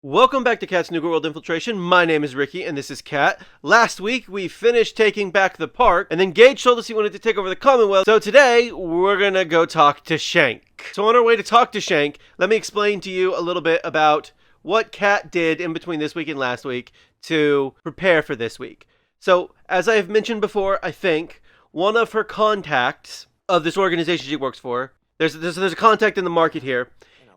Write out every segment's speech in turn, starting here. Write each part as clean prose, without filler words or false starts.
Welcome back to Kat's Nuka-World Infiltration. My name is Ricky, and this is Kat. Last week, we finished taking back the park, and then Gage told us he wanted to take over the Commonwealth, so today, we're gonna go talk to Shank. So on our way to talk to Shank, let me explain to you a little bit about what Kat did in between this week and last week to prepare for this week. So, as I have mentioned before, I think, one of her contacts of this organization she works for, there's a contact in the market here,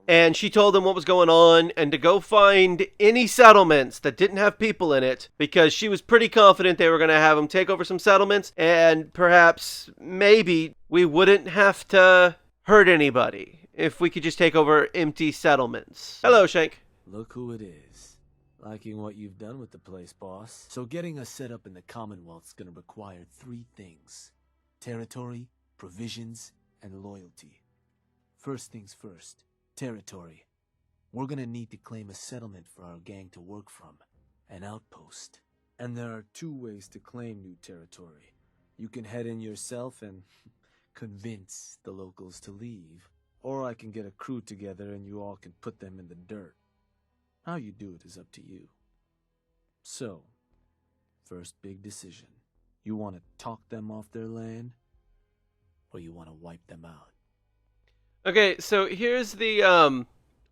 and she told them what was going on and to go find any settlements that didn't have people in it because she was pretty confident they were going to have them take over some settlements and perhaps, maybe, we wouldn't have to hurt anybody if we could just take over empty settlements. Hello, Shank. Look who it is. Liking what you've done with the place, boss. So getting us set up in the Commonwealth's gonna require three things: territory, provisions, and loyalty. First things first. Territory. We're gonna need to claim a settlement for our gang to work from. An outpost. And there are two ways to claim new territory. You can head in yourself and convince the locals to leave. Or I can get a crew together and you all can put them in the dirt. How you do it is up to you. So, first big decision. You want to talk them off their land? Or you want to wipe them out? Okay, so here's the,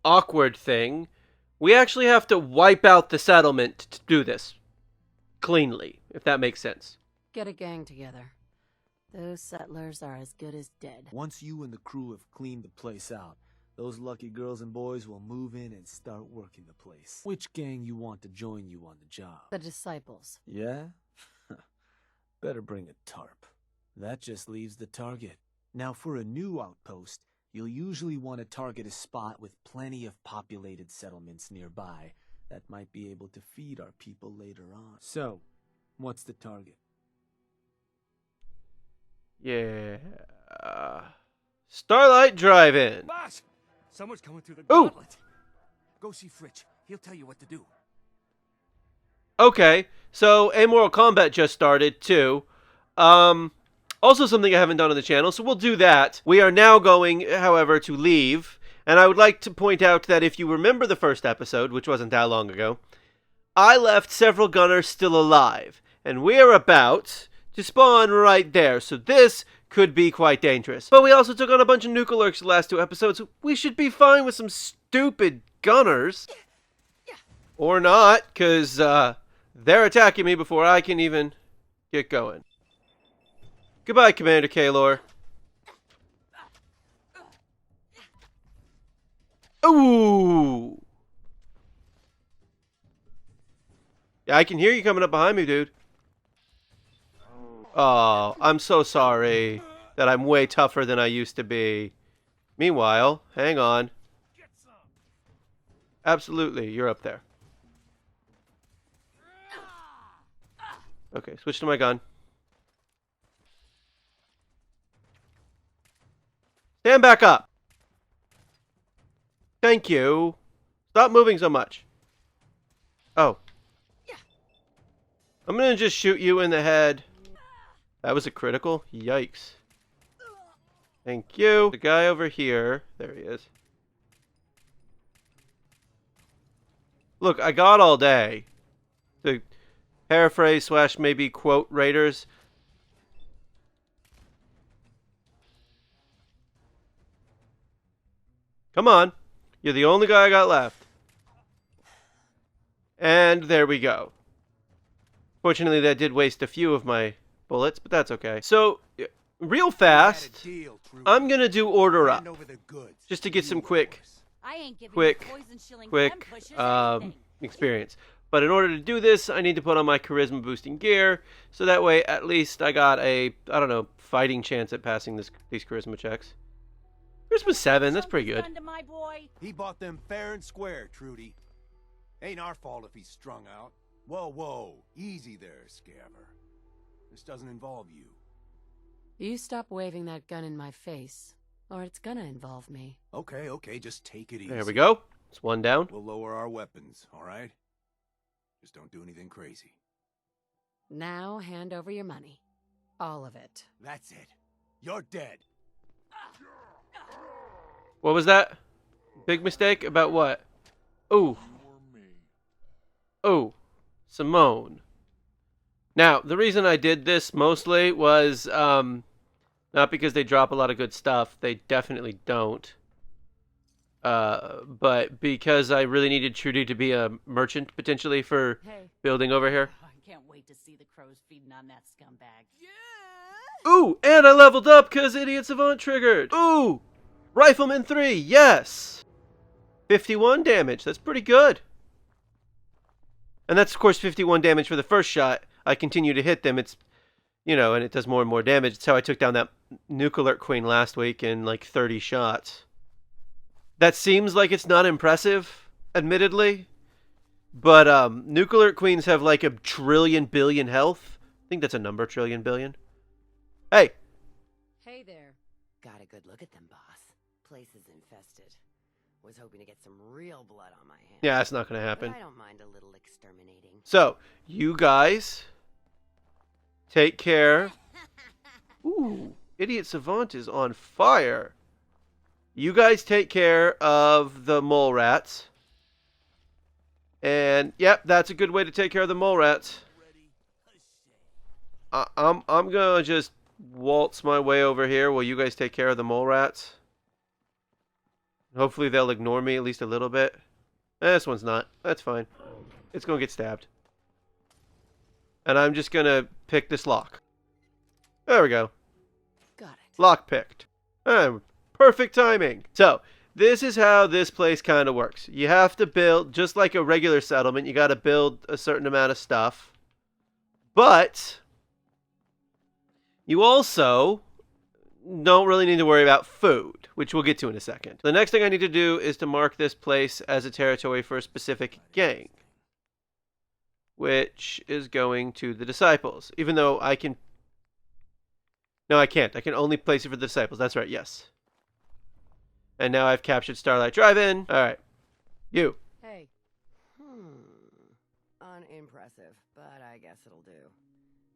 awkward thing. We actually have to wipe out the settlement to do this cleanly, if that makes sense. Get a gang together. Those settlers are as good as dead. Once you and the crew have cleaned the place out, those lucky girls and boys will move in and start working the place. Which gang you want to join you on the job? The disciples. Yeah? Better bring a tarp. That just leaves the target. Now for a new outpost, you'll usually want to target a spot with plenty of populated settlements nearby that might be able to feed our people later on. So, what's the target? Yeah. Starlight Drive-In. Boss! Someone's coming through the Ooh. gauntlet. Go see Fritch. He'll tell you what to do. Okay, so Amoral Combat just started, too. Also something I haven't done on the channel, so we'll do that. We are now going, however, to leave. And I would like to point out that if you remember the first episode, which wasn't that long ago, I left several gunners still alive. And we are about to spawn right there, so this could be quite dangerous. But we also took on a bunch of Nuka-Lurks the last two episodes, so we should be fine with some stupid gunners. Or not, because they're attacking me before I can even get going. Goodbye, Commander Kaylor. Ooh! Yeah, I can hear you coming up behind me, dude. Oh, I'm so sorry that I'm way tougher than I used to be. Meanwhile, hang on. Absolutely, you're up there. Okay, switch to my gun. Stand back up. Thank you. Stop moving so much. Oh. I'm gonna just shoot you in the head. That was a critical? Yikes. Thank you. The guy over here. There he is. Look, I got all day. To paraphrase / maybe quote Raiders. Come on. You're the only guy I got left. And there we go. Fortunately, that did waste a few of my bullets, but that's okay. So, real fast, I'm gonna do order up. Just to get some quick experience. But in order to do this, I need to put on my charisma boosting gear, so that way at least I got a, I don't know, fighting chance at passing these charisma checks. Charisma 7, that's pretty good. He bought them fair and square, Trudy. Ain't our fault if he's strung out. Whoa, whoa, easy there, Scabber. This doesn't involve you. You stop waving that gun in my face, or it's gonna involve me. Okay, just take it easy. There we go. It's one down. We'll lower our weapons, all right? Just don't do anything crazy. Now hand over your money. All of it. That's it. You're dead. What was that? Big mistake? About what? Ooh. Simone. Now, the reason I did this mostly was not because they drop a lot of good stuff. They definitely don't. But because I really needed Trudy to be a merchant, potentially, for building over here. I can't wait to see the crows feeding on that scumbag. Ooh, and I leveled up because Idiot Savant triggered. Ooh, Rifleman 3, yes. 51 damage, that's pretty good. And that's, of course, 51 damage for the first shot. I continue to hit them, it's, you know, and it does more and more damage. It's how I took down that Nuka-World queen last week in, like, 30 shots. That seems like it's not impressive, admittedly. But, Nuka-World queens have, like, 1,000,000,000,000,000 health. I think that's a number, trillion, billion. Hey! Hey there. Got a good look at them, boss. Place is infested. Was hoping to get some real blood on my hands. Yeah, that's not gonna happen. But I don't mind a little exterminating. So, you guys take care. Ooh, Idiot Savant is on fire. You guys take care of the mole rats. And, yep, that's a good way to take care of the mole rats. I'm gonna just waltz my way over here while you guys take care of the mole rats. Hopefully they'll ignore me at least a little bit. This one's not. That's fine. It's gonna get stabbed. And I'm just gonna pick this lock. There we go. Got it. Lock picked. Perfect timing. So, this is how this place kind of works. You have to build, just like a regular settlement, you got to build a certain amount of stuff. But you also don't really need to worry about food, which we'll get to in a second. The next thing I need to do is to mark this place as a territory for a specific gang, which is going to the Disciples, even though I can... No, I can't. I can only place it for the Disciples. That's right, yes. And now I've captured Starlight Drive-In. All right. You. Hey. Unimpressive, but I guess it'll do.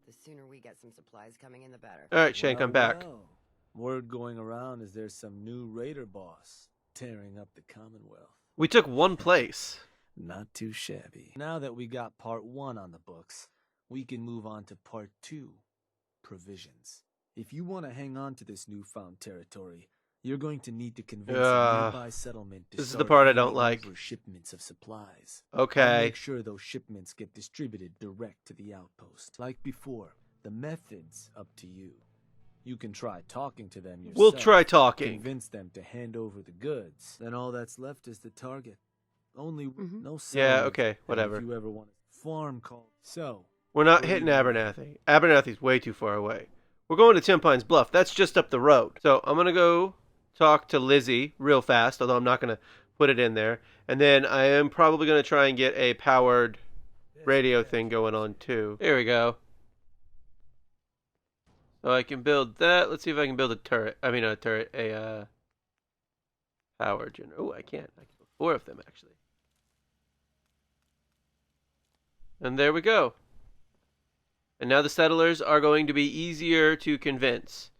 The sooner we get some supplies coming in, the better. All right, Shank, I'm back. Well. Word going around is there's some new raider boss tearing up the Commonwealth. We took one place. Not too shabby. Now that we got part 1 on the books, we can move on to part 2, provisions. If you want to hang on to this newfound territory, you're going to need to convince a nearby settlement to this is start the part I handing don't like. over shipments of supplies. Okay. I'll make sure those shipments get distributed direct to the outpost. Like before, the method's up to you. You can try talking to them yourself. We'll try talking. Convince them to hand over the goods. Then all that's left is the target. Only no sound. Yeah, okay, whatever. If you ever want a farm call. So, We're not hitting Abernathy. Abernathy's way too far away. We're going to Tim Pines Bluff. That's just up the road. So I'm going to go talk to Lizzie real fast, although I'm not going to put it in there. And then I am probably going to try and get a powered radio thing going on too. Here we go. So I can build that. Let's see if I can build a turret. I mean, a turret, a power generator. Oh, I can't. I can build 4 of them, actually. And there we go. And now the settlers are going to be easier to convince.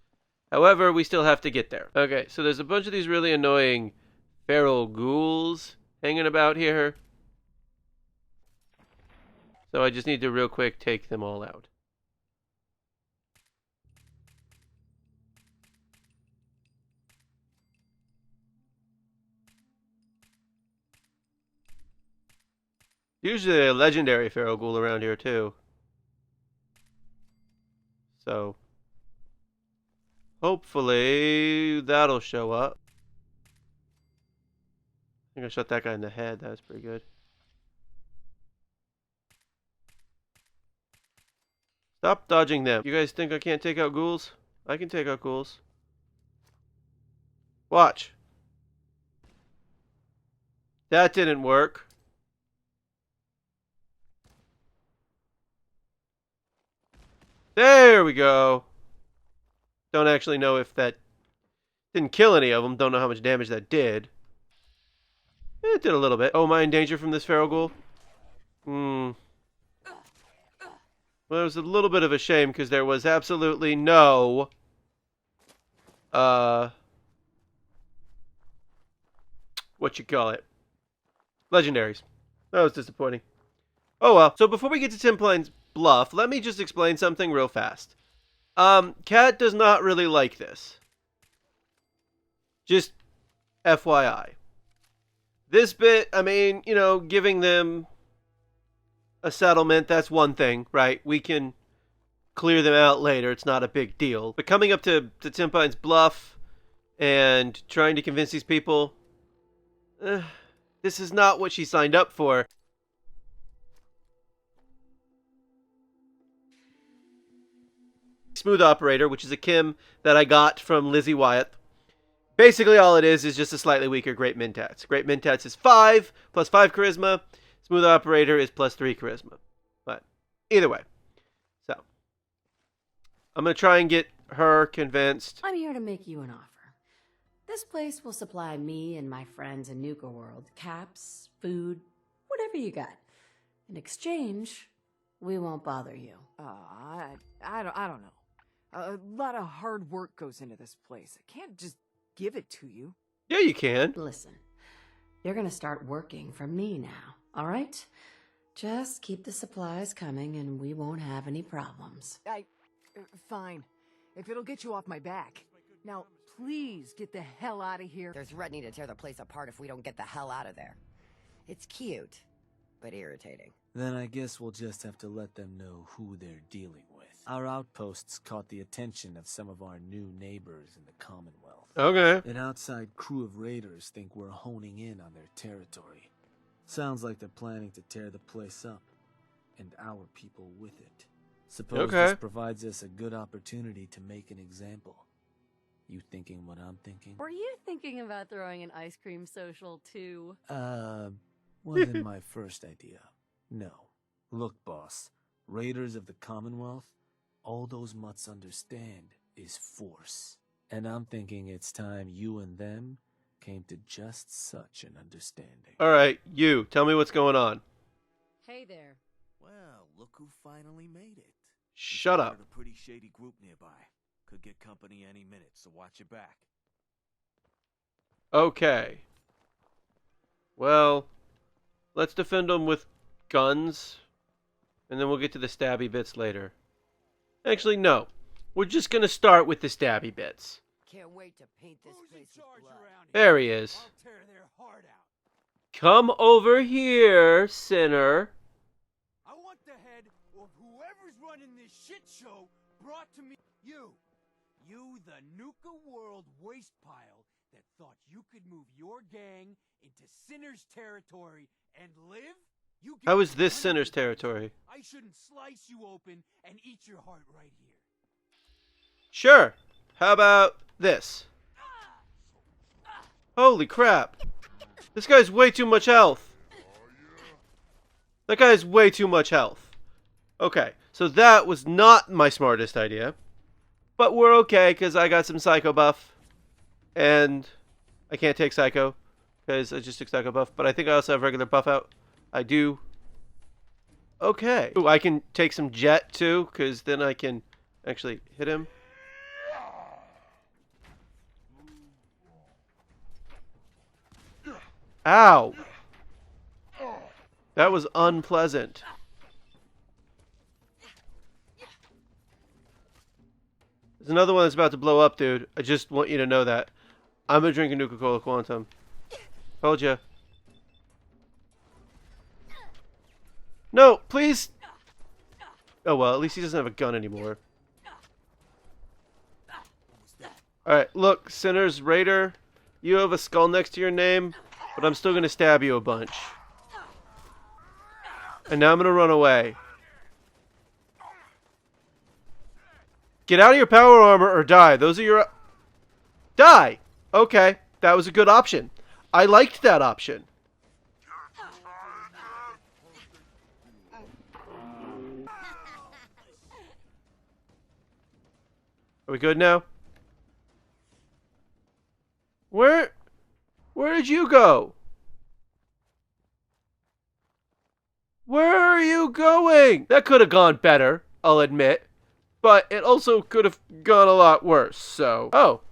However, we still have to get there. Okay, so there's a bunch of these really annoying feral ghouls hanging about here. So I just need to real quick take them all out. Usually a legendary feral ghoul around here too. So hopefully that'll show up. I think I shot that guy in the head. That was pretty good. Stop dodging them. You guys think I can't take out ghouls? I can take out ghouls. Watch. That didn't work. There we go. Don't actually know if that didn't kill any of them. Don't know how much damage that did. It did a little bit. Oh, am I in danger from this feral ghoul? Well, it was a little bit of a shame because there was absolutely no what you call it? Legendaries. That was disappointing. Oh well. So before we get to Tim Plain's bluff, let me just explain something real fast. Kat does not really like this. Just FYI. This bit, I mean, you know, giving them a settlement, that's one thing, right? We can clear them out later. It's not a big deal. But coming up to Tim Pine's bluff and trying to convince these people, this is not what she signed up for. Smooth Operator, which is a Kim that I got from Lizzie Wyatt. Basically, all it is just a slightly weaker Great Mentats. Great Mentats is 5, plus 5 Charisma. Smooth Operator is plus 3 Charisma. But either way. So, I'm going to try and get her convinced. I'm here to make you an offer. This place will supply me and my friends in Nuka-World caps, food, whatever you got. In exchange, we won't bother you. I don't know. A lot of hard work goes into this place. I can't just give it to you. Yeah, you can. Listen, you're gonna start working for me now, all right? Just keep the supplies coming and we won't have any problems. Fine. If it'll get you off my back. Now, please get the hell out of here. They're threatening to tear the place apart if we don't get the hell out of there. It's cute, but irritating. Then I guess we'll just have to let them know who they're dealing with. Our outposts caught the attention of some of our new neighbors in the Commonwealth. Okay. An outside crew of raiders think we're honing in on their territory. Sounds like they're planning to tear the place up, and our people with it. Suppose this provides us a good opportunity to make an example. You thinking what I'm thinking? Were you thinking about throwing an ice cream social too? Wasn't my first idea. No. Look, boss. Raiders of the Commonwealth, all those mutts understand is force. And I'm thinking it's time you and them came to just such an understanding. Alright, you. Tell me what's going on. Hey there. Well, look who finally made it. Shut up. A pretty shady group nearby. Could get company any minute, so watch your back. Okay. Well, let's defend them with guns, and then we'll get to the stabby bits later. Actually, no. We're just gonna start with the stabby bits. Can't wait to paint this place with blood. There he is. I'll tear their heart out. Come over here, sinner. I want the head of whoever's running this shit show brought to me. You, the Nuka-World waste pile that thought you could move your gang into Sinner's territory and live? How is this Sinner's territory? I shouldn't slice you open and eat your heart right here. Sure. How about this? Holy crap. This guy's way too much health. That guy has way too much health. Okay, so that was not my smartest idea. But we're okay, because I got some Psycho buff. And I can't take Psycho, because I just took Psycho buff. But I think I also have regular buff out. I do. Okay. Ooh, I can take some Jet, too, because then I can actually hit him. Ow! That was unpleasant. There's another one that's about to blow up, dude. I just want you to know that. I'm gonna drink a Nuka-Cola Quantum. Told ya. No, please! Oh well, at least he doesn't have a gun anymore. Alright, look, Sinner's Raider. You have a skull next to your name, but I'm still gonna stab you a bunch. And now I'm gonna run away. Get out of your power armor or die. Those are your... Die! Okay, that was a good option. I liked that option. Are we good now? Where did you go? Where are you going? That could have gone better, I'll admit. But it also could have gone a lot worse, so... Oh.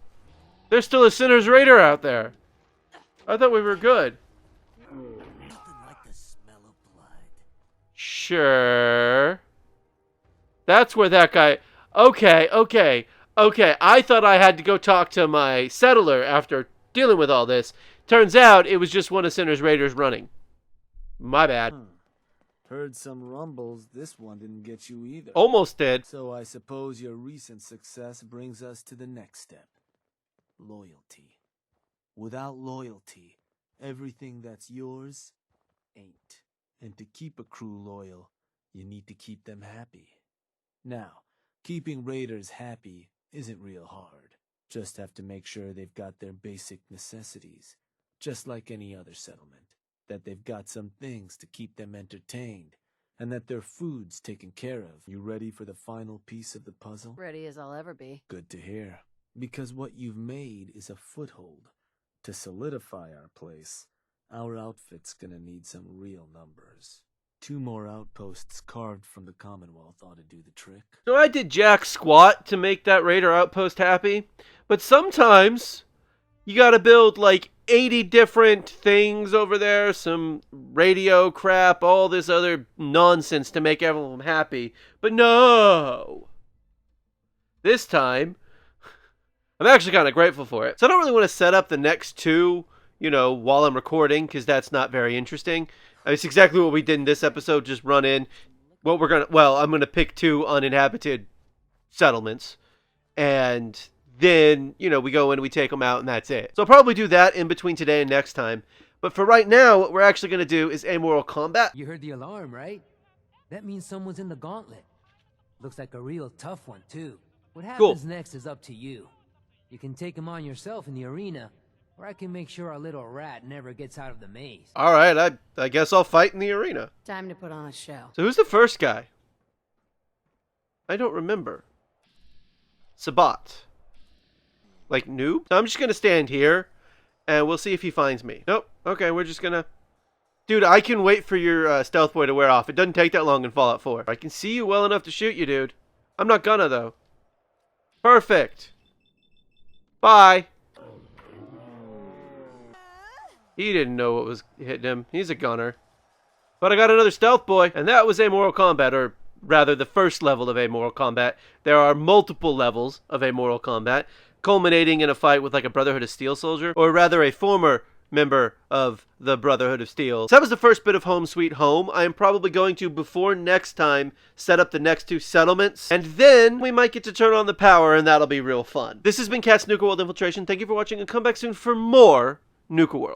There's still a Sinner's Raider out there. I thought we were good. Nothing like the smell of blood. Sure. That's where that guy... Okay. I thought I had to go talk to my settler after dealing with all this. Turns out it was just one of Sinner's raiders running. My bad. Heard some rumbles, this one didn't get you either. Almost did. So I suppose your recent success brings us to the next step. Loyalty. Without loyalty, everything that's yours ain't. And to keep a crew loyal, you need to keep them happy. Now, keeping raiders happy isn't real hard. Just have to make sure they've got their basic necessities, just like any other settlement. That they've got some things to keep them entertained, and that their food's taken care of. You ready for the final piece of the puzzle? Ready as I'll ever be. Good to hear. Because what you've made is a foothold. To solidify our place, our outfit's gonna need some real numbers. 2 more outposts carved from the Commonwealth ought to do the trick. So I did jack squat to make that raider outpost happy, but sometimes you gotta build like 80 different things over there, some radio crap, all this other nonsense to make everyone happy. But no! This time, I'm actually kind of grateful for it. So I don't really want to set up the next 2, while I'm recording, because that's not very interesting. It's exactly what we did in this episode, just run in. I'm going to pick 2 uninhabited settlements, and then, we go in, we take them out, and that's it. So I'll probably do that in between today and next time. But for right now, what we're actually going to do is amoral combat. You heard the alarm, right? That means someone's in the gauntlet. Looks like a real tough one, too. What happens next is up to you. You can take him on yourself in the arena, or I can make sure our little rat never gets out of the maze. All right, I guess I'll fight in the arena. Time to put on a show. So who's the first guy? I don't remember. Sabat. Like noob? So I'm just going to stand here, and we'll see if he finds me. Nope. Okay, we're just going to... Dude, I can wait for your stealth boy to wear off. It doesn't take that long in Fallout 4. I can see you well enough to shoot you, dude. I'm not gonna, though. Perfect. Bye. He didn't know what was hitting him. He's a gunner. But I got another stealth boy, and that was amoral combat, or rather the first level of amoral combat. There are multiple levels of amoral combat, culminating in a fight with like a Brotherhood of Steel soldier, or rather a former member of the Brotherhood of Steel. So that was the first bit of Home Sweet Home. I am probably going to, before next time, set up the next 2 settlements, and then we might get to turn on the power, and that'll be real fun. This has been Kat's Nuka-World Infiltration. Thank you for watching, and come back soon for more Nuka-World.